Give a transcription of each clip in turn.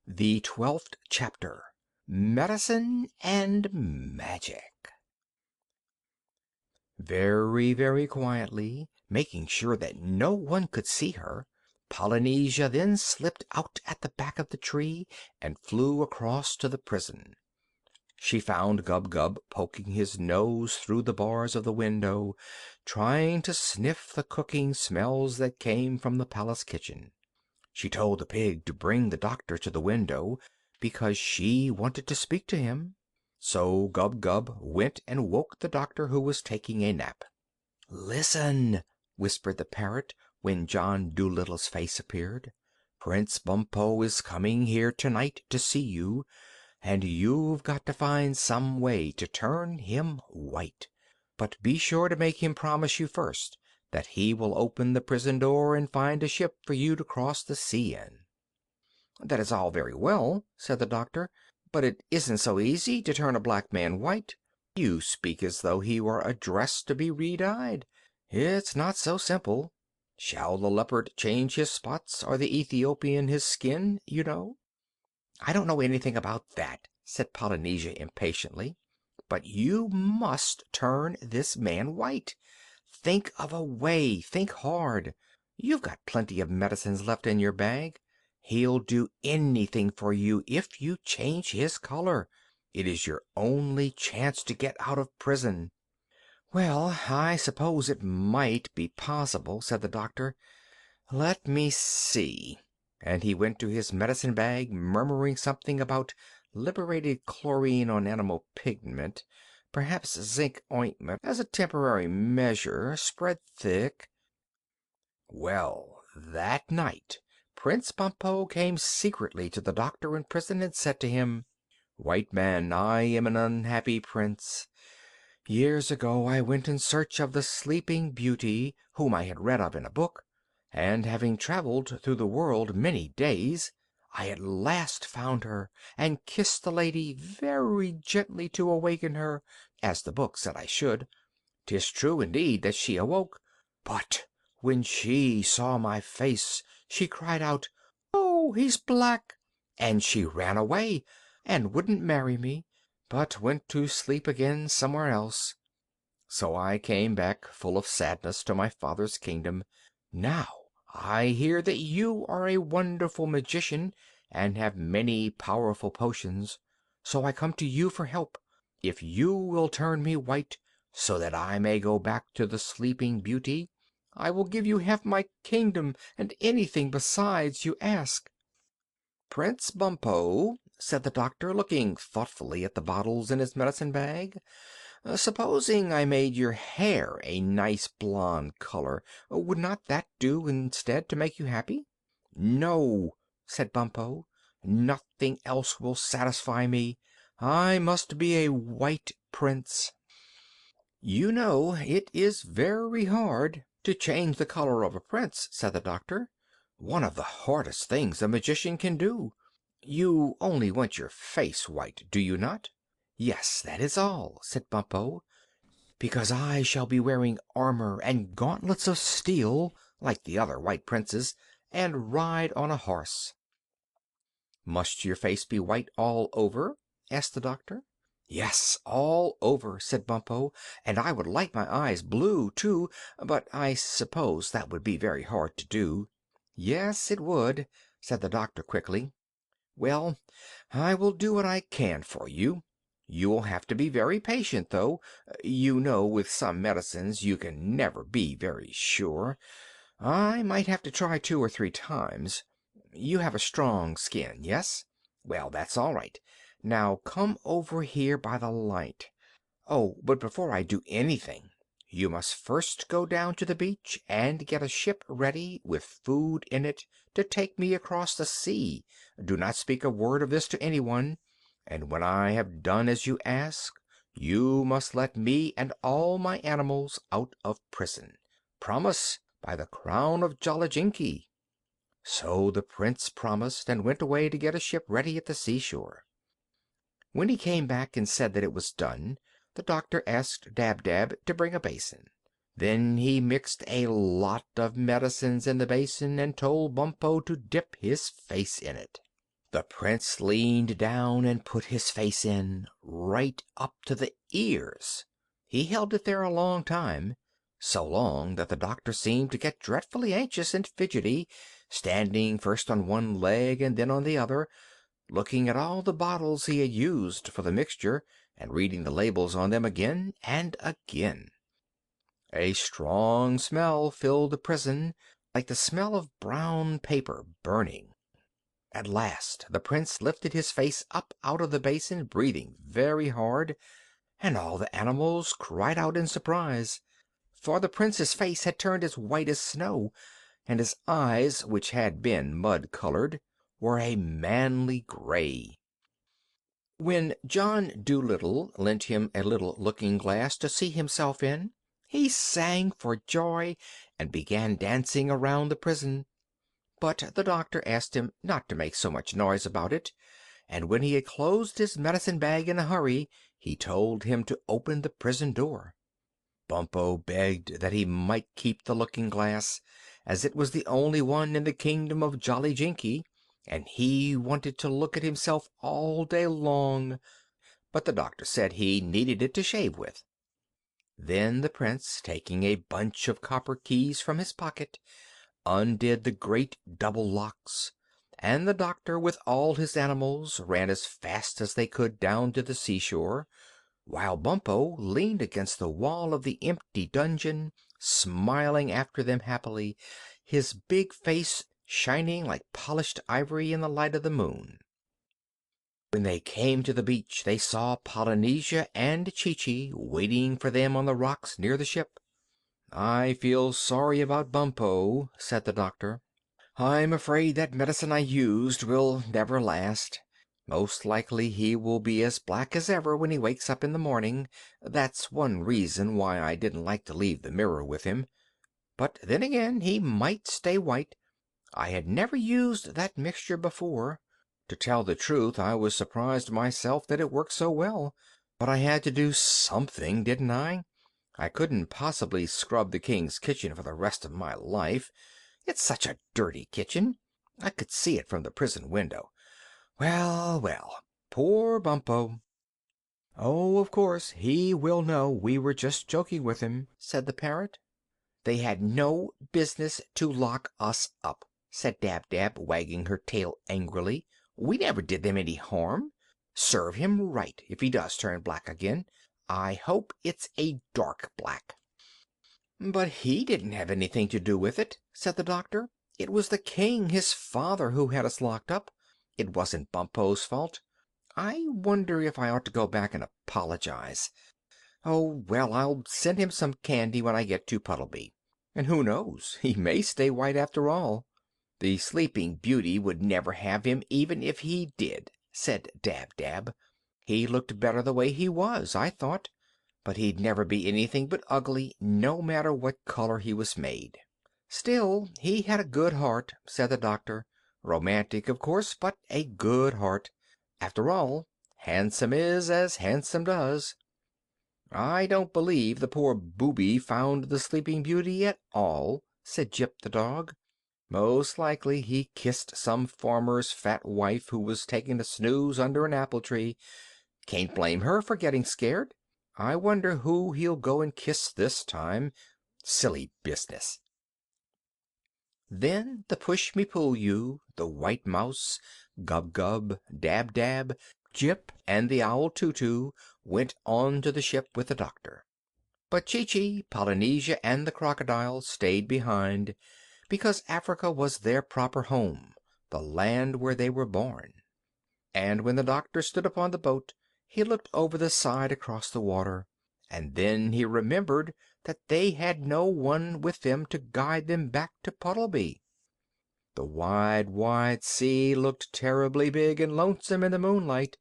The 12th chapter. Medicine and Magic. Very, very quietly, making sure that no one could see her, Polynesia then slipped out at the back of the tree and flew across to the prison. She found Gub-Gub poking his nose through the bars of the window, trying to sniff the cooking smells that came from the palace kitchen. She told the pig to bring the doctor to the window, because she wanted to speak to him. So Gub-Gub went and woke the doctor, who was taking a nap. "Listen," whispered the parrot, when John Dolittle's face appeared. "Prince Bumpo is coming here tonight to see you, and you've got to find some way to turn him white. But be sure to make him promise you first that he will open the prison door and find a ship for you to cross the sea in." "That is all very well," said the doctor, "but it isn't so easy to turn a black man white. You speak as though he were a dress to be re-dyed. It's not so simple. Shall the leopard change his spots, or the Ethiopian his skin, you know?" "I don't know anything about that," said Polynesia impatiently. "But you must turn this man white. Think of a way. Think hard. You've got plenty of medicines left in your bag. He'll do anything for you if you change his color. It is your only chance to get out of prison." "Well, I suppose it might be possible," said the doctor. "Let me see." And he went to his medicine bag, murmuring something about liberated chlorine on animal pigment, perhaps zinc ointment as a temporary measure, spread thick. Well, that night Prince Bumpo came secretly to the doctor in prison and said to him, "White man, I am an unhappy prince. Years ago I went in search of the Sleeping Beauty, whom I had read of in a book, and having traveled through the world many days, I at last found her, and kissed the lady very gently to awaken her, as the book said I should. 'Tis true indeed that she awoke, but when she saw my face she cried out, 'Oh, he's black!' and she ran away, and wouldn't marry me, but went to sleep again somewhere else. So I came back full of sadness to my father's kingdom. Now I hear that you are a wonderful magician and have many powerful potions, so I come to you for help. If you will turn me white, so that I may go back to the Sleeping Beauty, I will give you half my kingdom and anything besides you ask." "Prince Bumpo," said the doctor, looking thoughtfully at the bottles in his medicine bag, "supposing I made your hair a nice blonde color, would not that do instead to make you happy?" "No," said Bumpo, "nothing else will satisfy me. I must be a white prince." "You know it is very hard to change the color of a prince," said the doctor. "One of the hardest things a magician can do. You only want your face white, do you not?" "Yes, that is all," said Bumpo, "because I shall be wearing armor and gauntlets of steel, like the other white princes, and ride on a horse." "Must your face be white all over?" asked the doctor. "Yes, all over," said Bumpo, "and I would like my eyes blue, too, but I suppose that would be very hard to do." "Yes, it would," said the doctor quickly. "Well, I will do what I can for you. You will have to be very patient, though. You know with some medicines you can never be very sure. I might have to try 2 or 3 times. You have a strong skin, yes? Well, that's all right. Now come over here by the light. Oh, but before I do anything, you must first go down to the beach and get a ship ready with food in it to take me across the sea. Do not speak a word of this to anyone, and when I have done as you ask, you must let me and all my animals out of prison. Promise, by the crown of Jolliginki." So the prince promised, and went away to get a ship ready at the seashore. When he came back and said that it was done, the doctor asked Dab-Dab to bring a basin. Then he mixed a lot of medicines in the basin and told Bumpo to dip his face in it. The prince leaned down and put his face in, right up to the ears. He held it there a long time, so long that the doctor seemed to get dreadfully anxious and fidgety, standing first on one leg and then on the other, looking at all the bottles he had used for the mixture, and reading the labels on them again and again. A strong smell filled the prison, like the smell of brown paper burning. At last the prince lifted his face up out of the basin, breathing very hard, and all the animals cried out in surprise, for the prince's face had turned as white as snow, and his eyes, which had been mud-colored, were a manly gray. When John Dolittle lent him a little looking-glass to see himself in, he sang for joy and began dancing around the prison. But the doctor asked him not to make so much noise about it, and when he had closed his medicine-bag in a hurry, he told him to open the prison door. Bumpo begged that he might keep the looking-glass, as it was the only one in the kingdom of Jolly Jinky, and he wanted to look at himself all day long, but the doctor said he needed it to shave with. Then the prince, taking a bunch of copper keys from his pocket, undid the great double locks, and the doctor with all his animals ran as fast as they could down to the seashore, while Bumpo leaned against the wall of the empty dungeon, smiling after them happily, his big face shining like polished ivory in the light of the moon. When they came to the beach they saw Polynesia and Chi-Chi waiting for them on the rocks near the ship. "I feel sorry about Bumpo," said the doctor. "I'm afraid that medicine I used will never last. Most likely he will be as black as ever when he wakes up in the morning. That's one reason why I didn't like to leave the mirror with him. But then again, he might stay white. I had never used that mixture before. To tell the truth, I was surprised myself that it worked so well. But I had to do something, didn't I? I couldn't possibly scrub the king's kitchen for the rest of my life. It's such a dirty kitchen. I could see it from the prison window. Well, well, poor Bumpo." "Oh, of course, he will know we were just joking with him," said the parrot. "They had no business to lock us up," said Dab-Dab, wagging her tail angrily. "We never did them any harm. Serve him right if he does turn black again. I hope it's a dark black." "But he didn't have anything to do with it," said the doctor. "It was the king, his father, who had us locked up. It wasn't Bumpo's fault. I wonder if I ought to go back and apologize. Oh, well, I'll send him some candy when I get to Puddleby. And who knows, he may stay white after all." "The Sleeping Beauty would never have him even if he did," said Dab-Dab. "He looked better the way he was, I thought. But he'd never be anything but ugly, no matter what color he was made." "Still, he had a good heart," said the doctor. "Romantic, of course, but a good heart. After all, handsome is as handsome does." "I don't believe the poor booby found the Sleeping Beauty at all," said Jip the dog. "Most likely he kissed some farmer's fat wife who was taking a snooze under an apple tree. Can't blame her for getting scared. I wonder who he'll go and kiss this time. Silly business." Then the Push-me-pull-you, the White Mouse, Gub-Gub, Dab-Dab, Jip, and the Owl Too-Too went on to the ship with the doctor. But Chi-Chi, Polynesia, and the crocodile stayed behind, because Africa was their proper home, the land where they were born. And when the doctor stood upon the boat, he looked over the side across the water, and then he remembered that they had no one with them to guide them back to Puddleby. The wide, wide sea looked terribly big and lonesome in the moonlight,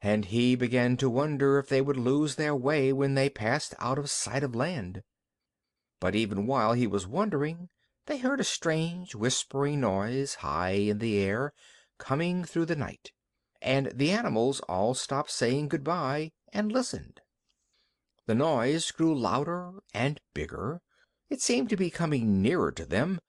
and he began to wonder if they would lose their way when they passed out of sight of land. But even while he was wondering, they heard a strange whispering noise high in the air, coming through the night, and the animals all stopped saying good-bye and listened. The noise grew louder and bigger. It seemed to be coming nearer to them.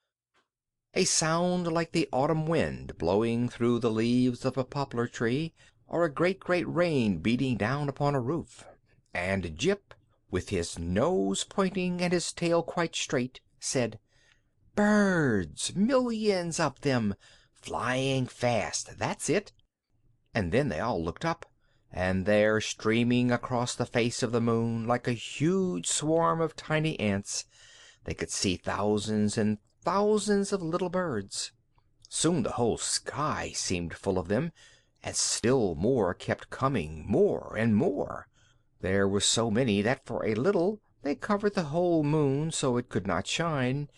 a sound like the autumn wind blowing through the leaves of a poplar tree, or a great, great rain beating down upon a roof. And Jip, with his nose pointing and his tail quite straight, said, "Birds! Millions of them! Flying fast, that's it!" And then they all looked up, and there, streaming across the face of the moon like a huge swarm of tiny ants, they could see thousands and thousands of little birds. Soon the whole sky seemed full of them, and still more kept coming, more and more. There were so many that for a little they covered the whole moon so it could not shine,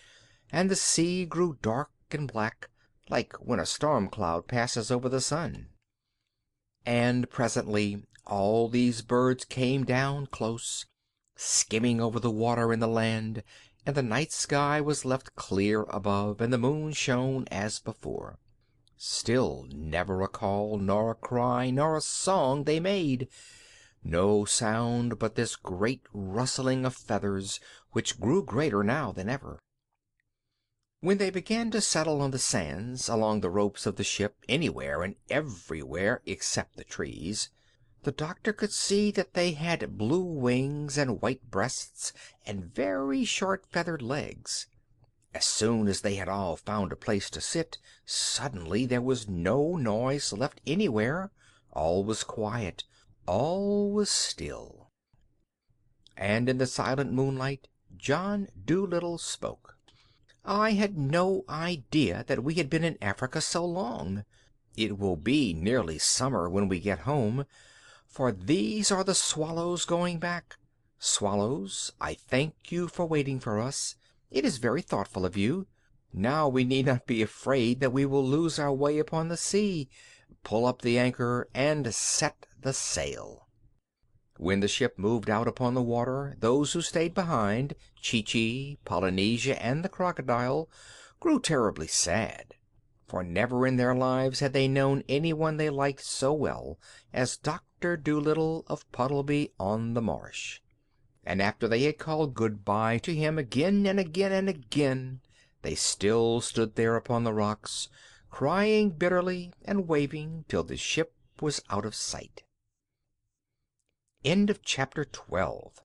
and the sea grew dark and black, like when a storm cloud passes over the sun. And presently all these birds came down close, skimming over the water and the land, and the night sky was left clear above, and the moon shone as before. Still never a call nor a cry nor a song they made, no sound but this great rustling of feathers, which grew greater now than ever. When they began to settle on the sands, along the ropes of the ship, anywhere and everywhere except the trees, the doctor could see that they had blue wings and white breasts and very short feathered legs. As soon as they had all found a place to sit, suddenly there was no noise left anywhere. All was quiet, all was still. And in the silent moonlight John Dolittle spoke. "I had no idea that we had been in Africa so long. It will be nearly summer when we get home, for these are the swallows going back. Swallows, I thank you for waiting for us. It is very thoughtful of you. Now we need not be afraid that we will lose our way upon the sea. Pull up the anchor and set the sail." When the ship moved out upon the water, those who stayed behind, Chee-Chee, Polynesia, and the crocodile, grew terribly sad, for never in their lives had they known anyone they liked so well as Doctor Dolittle of Puddleby-on-the-Marsh. And after they had called good-bye to him again and again and again, they still stood there upon the rocks, crying bitterly and waving till the ship was out of sight. End of chapter 12.